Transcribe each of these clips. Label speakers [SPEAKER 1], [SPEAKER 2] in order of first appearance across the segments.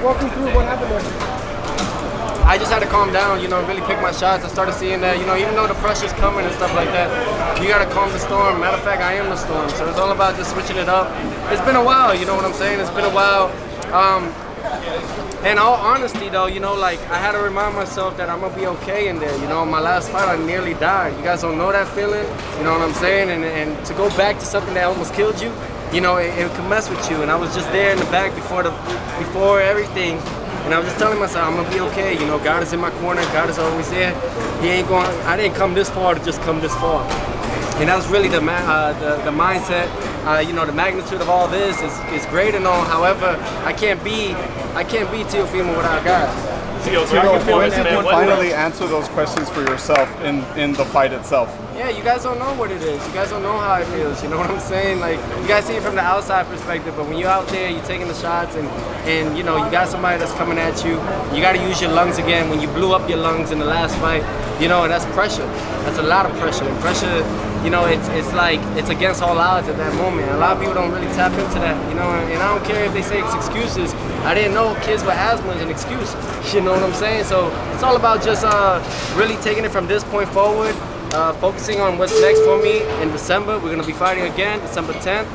[SPEAKER 1] walk me through what happened there.
[SPEAKER 2] I just had to calm down, really pick my shots. I started seeing that, even though the pressure's coming and stuff like that, you got to calm the storm. Matter of fact, I am the storm. So it's all about just switching it up. It's been a while, you know what I'm saying? It's been a while. In all honesty, though, I had to remind myself that I'm going to be okay in there. My last fight, I nearly died. You guys don't know that feeling, you know what I'm saying? And to go back to something that almost killed you, it can mess with you. And I was just there in the back before everything. And I was just telling myself, I'm gonna be okay. God is in my corner. God is always there. I didn't come this far to just come this far. And that was really the mindset. The magnitude of all this is great and all. However, I can't be Teofimo without God.
[SPEAKER 3] When did you finally answer those questions for yourself in the fight itself?
[SPEAKER 2] Yeah, you guys don't know what it is. You guys don't know how it feels. You know what I'm saying? Like, you guys see it from the outside perspective, but when you're out there, you're taking the shots, and you got somebody that's coming at you. You got to use your lungs again. When you blew up your lungs in the last fight, and that's pressure. That's a lot of pressure. And pressure, it's like it's against all odds at that moment. A lot of people don't really tap into that, and I don't care if they say it's excuses. I didn't know kids with asthma is an excuse. You know what I'm saying? So it's all about just really taking it from this point forward. Focusing on what's next for me in December. We're going to be fighting again, December 10th.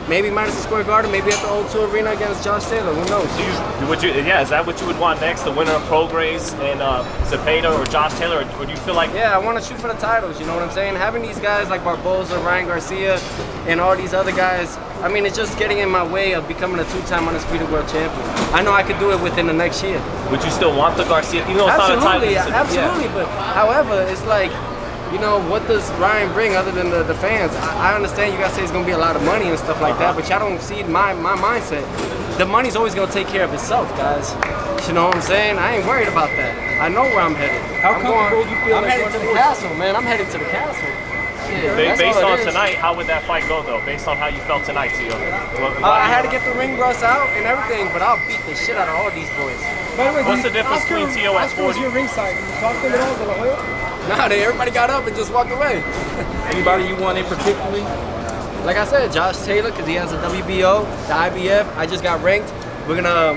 [SPEAKER 2] Maybe Madison Square Garden, maybe at the O2 Arena against Josh Taylor. Who knows?
[SPEAKER 4] Is that what you would want next? The winner of Prograis and Zepeda or Josh Taylor? Or do you feel like...
[SPEAKER 2] Yeah, I want to shoot for the titles, you know what I'm saying? Having these guys like Barboza, Ryan Garcia, and all these other guys, it's just getting in my way of becoming a two-time undisputed world champion. I know I could do it within the next year.
[SPEAKER 4] Would you still want the Garcia? It's
[SPEAKER 2] absolutely,
[SPEAKER 4] not a title.
[SPEAKER 2] Absolutely. But however, it's like, what does Ryan bring other than the fans? I understand you guys say it's going to be a lot of money and stuff like that, but y'all don't see my mindset. The money's always going to take care of itself, guys. You know what I'm saying? I ain't worried about that. I know where I'm headed.
[SPEAKER 1] How comfortable do you feel?
[SPEAKER 2] I'm headed to the castle, man. I'm headed to the castle.
[SPEAKER 4] Based on tonight, how would that fight go, though? Based on how you felt tonight, Teo?
[SPEAKER 2] I had to get the ring rust out and everything, but I'll beat the shit out of all these boys.
[SPEAKER 1] By the way,
[SPEAKER 4] what's the difference between Teo at 40?
[SPEAKER 1] Was your ringside? Did you talk to them at all? De La Hoya?
[SPEAKER 2] Nah, everybody got up and just walked away.
[SPEAKER 1] Anybody you want in particularly?
[SPEAKER 2] Like I said, Josh Taylor, because he has a WBO, the IBF. I just got ranked. We're gonna,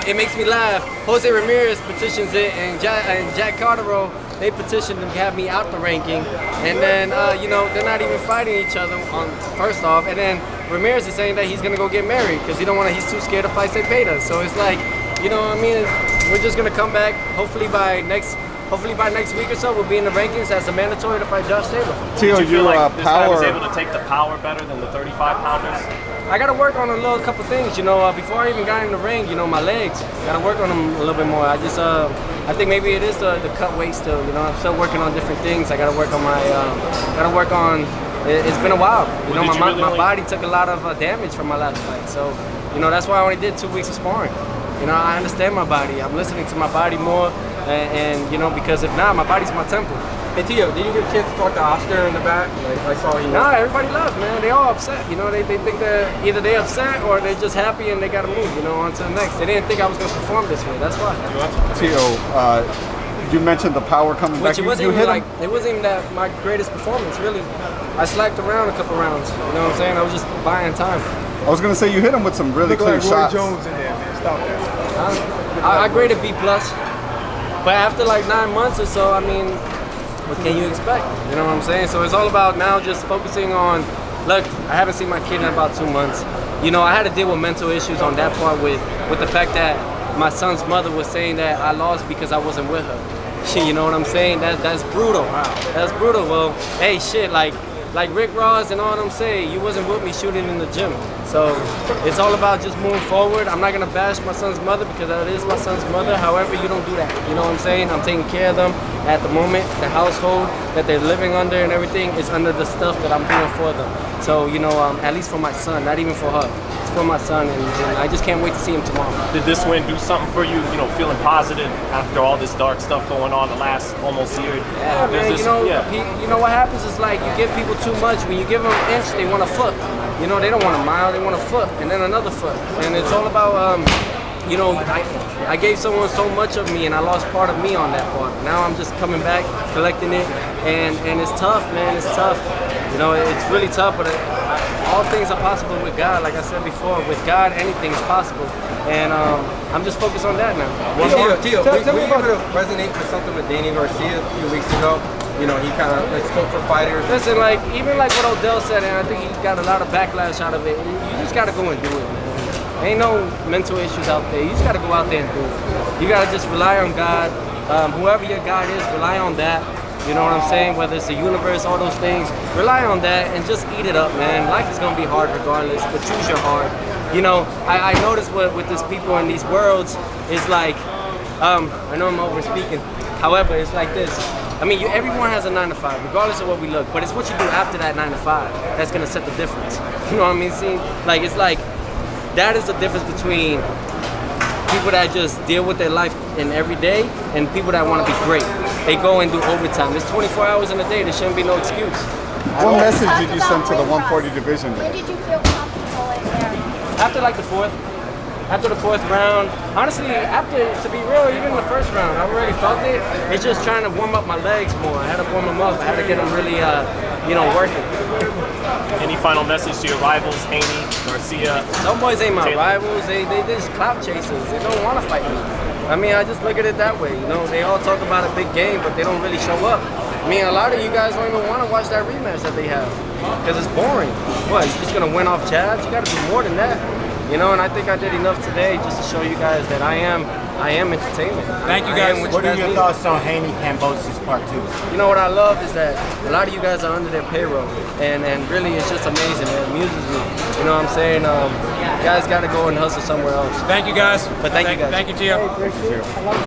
[SPEAKER 2] it makes me laugh. Jose Ramirez petitions it, and Jack Cartero, they petitioned to have me out the ranking. And then, they're not even fighting each other first off. And then Ramirez is saying that he's gonna go get married because he's too scared to fight Zepeda. So it's like, we're just gonna come back. Hopefully by next week or so, we'll be in the rankings as a mandatory to fight Josh Taylor.
[SPEAKER 4] Teo, you feel like this guy was able to take the power better than the 35-pounders?
[SPEAKER 2] I got to work on a couple things, before I even got in the ring, my legs. Got to work on them a little bit more. I think maybe it is the cut weight still, I'm still working on different things. I got to work on it's been a while. My body took a lot of damage from my last fight. So, that's why I only did 2 weeks of sparring. I understand my body. I'm listening to my body more. And because if not, my body's my temple.
[SPEAKER 1] Hey Teo, did you get a chance to talk to Oscar in the back? I saw you.
[SPEAKER 2] Nah, everybody left, man. They all upset. They think that either they upset or they're just happy and they gotta move, on to the next. They didn't think I was gonna perform this way. That's why.
[SPEAKER 3] Teo, you mentioned the power coming back.
[SPEAKER 2] It wasn't even that my greatest performance, really. I slacked around a couple rounds. You know what I'm saying? I was just buying time.
[SPEAKER 3] I was gonna say you hit him with some really clear shots.
[SPEAKER 1] Roy Jones in there, man. Stop that.
[SPEAKER 2] I graded B+. But after like 9 months or so, what can you expect? You know what I'm saying? So it's all about now just focusing on, look, I haven't seen my kid in about 2 months. I had to deal with mental issues on that part with the fact that my son's mother was saying that I lost because I wasn't with her. You know what I'm saying? That's brutal. That's brutal. Well, hey, shit, like Rick Ross and all them say, you wasn't with me shooting in the gym. So it's all about just moving forward. I'm not gonna bash my son's mother because that is my son's mother. However, you don't do that. You know what I'm saying? I'm taking care of them at the moment. The household that they're living under and everything is under the stuff that I'm doing for them. So, at least for my son, not even for her. It's for my son, and I just can't wait to see him tomorrow.
[SPEAKER 4] Did this win do something for you, feeling positive after all this dark stuff going on the last almost year?
[SPEAKER 2] Yeah, man, what happens is like you give people too much. When you give them an inch, they want a foot. They don't want a mile, they want a foot, and then another foot. And it's all about, I gave someone so much of me, and I lost part of me on that part. Now I'm just coming back, collecting it, and it's tough, man, it's tough. You know, it's really tough, but all things are possible with God. Like I said before, with God, anything is possible. And I'm just focused on that now.
[SPEAKER 1] Tio, were you able to resonate with something with Danny Garcia a few weeks ago? You know, he kind of like spoke for fighters.
[SPEAKER 2] Listen, like even like what Odell said, and I think he got a lot of backlash out of it. You just gotta go and do it, man. Ain't no mental issues out there. You just gotta go out there and do it. You gotta just rely on God. Whoever your God is, rely on that. You know what I'm saying? Whether it's the universe, all those things, rely on that and just eat it up, man. Life is gonna be hard regardless, but choose your heart. You know, I noticed with these people in these worlds, it's like, I know I'm over speaking. However, it's like this. I mean, everyone has a 9 to 5, regardless of what we look. But it's what you do after that 9 to 5 that's gonna set the difference. You know what I mean? See, like it's like that is the difference between people that just deal with their life in every day and people that want to be great. They go and do overtime. There's 24 hours in a day. There shouldn't be no excuse.
[SPEAKER 3] What message did you send to the 140 division?
[SPEAKER 5] When did you feel comfortable in there?
[SPEAKER 2] After like the fourth round, honestly, to be real, even the first round, I already felt it. It's just trying to warm up my legs more. I had to warm them up. I had to get them really, working.
[SPEAKER 4] Any final message to your rivals, Haney, Garcia?
[SPEAKER 2] Some boys ain't my
[SPEAKER 4] Taylor?
[SPEAKER 2] rivals. They just clout chasers. They don't want to fight me. I mean, I just look at it that way. You know, they all talk about a big game, but they don't really show up. I mean, a lot of you guys don't even want to watch that rematch that they have because it's boring. What, you're just gonna win off jabs? You got to do more than that. You know, and I think I did enough today just to show you guys that I am entertainment.
[SPEAKER 6] Thank you guys.
[SPEAKER 7] What are your thoughts on Haney Kambosos Part 2?
[SPEAKER 2] You know what I love is that a lot of you guys are under their payroll, and really it's just amazing. It amuses me. You know what I'm saying? You guys got to go and hustle somewhere else.
[SPEAKER 6] Thank you guys.
[SPEAKER 2] But thank you guys.
[SPEAKER 6] Thank you, Tio.